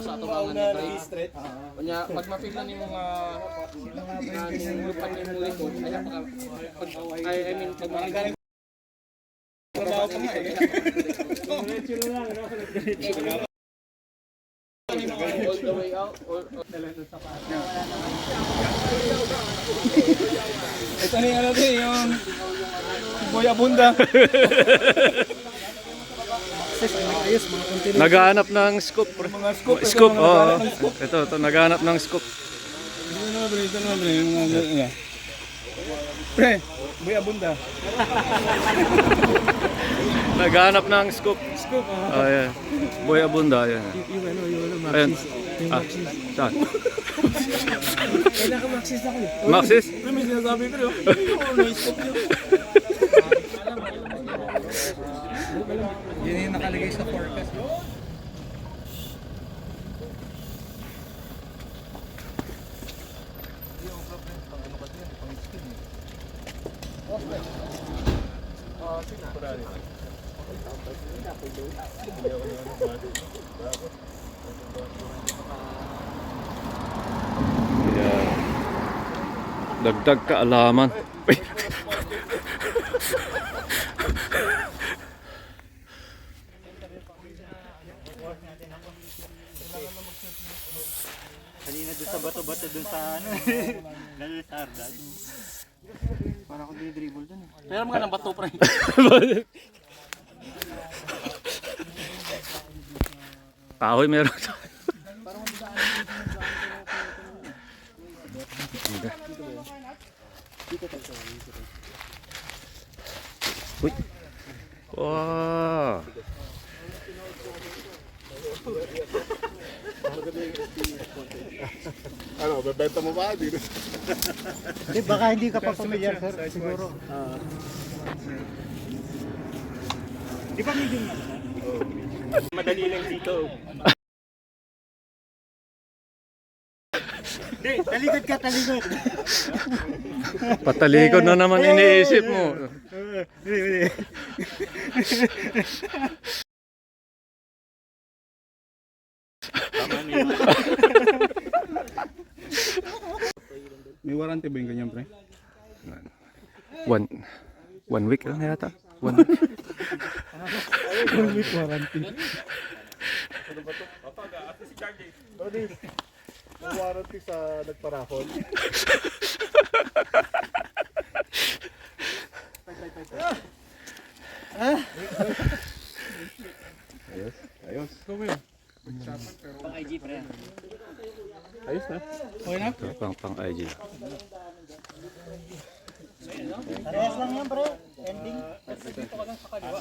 sa atubangan na break. Kanya pag ma-feel na nimo nga lupat nimo likod, ay I mean pag magaling trabaho pa nga eh. All the way out or Ito na yung ano din, yung Boy Abunda. Naghahanap ng scoop. Mga scoop. Scoop, oo. Ito, naghahanap ng scoop. Ito na, pre. Pre, Boy Abunda. Naghahanap ng scoop. Scoop, Oh, yeah. Boy Abunda, ayan. Ayan. Ah, saan? Kailan ka Maxis ako eh. Maxis? Pre, may sinasabi ko. May scoop yun. Yun yung nakalagay sa forecast. Ayan. Dagdag kaalaman. Kanina doon sa bato-bato doon sa ano. Lalo sa Arda. Parang ako dinidribble doon eh. pero mga nang bato pre. Kahoy meron. Uy. Wow. Ano, bebenta mo ba? Hindi, baka hindi ka pa familiar sir. Siguro. Di ba medium na? Madali lang dito. Hindi, talikod ka, talikod. Patalikod na naman iniisip mo. May warranty ba yung ganyan, pre? One week lang yata. 1 week. 1 week warranty. May warranty sa nagparahol. Ayos. Pang IG pa rin. Ayos na. Okay na? Ito, pang IG. Parehas lang yan pre. Ending. Dito ka lang sa kaliwa.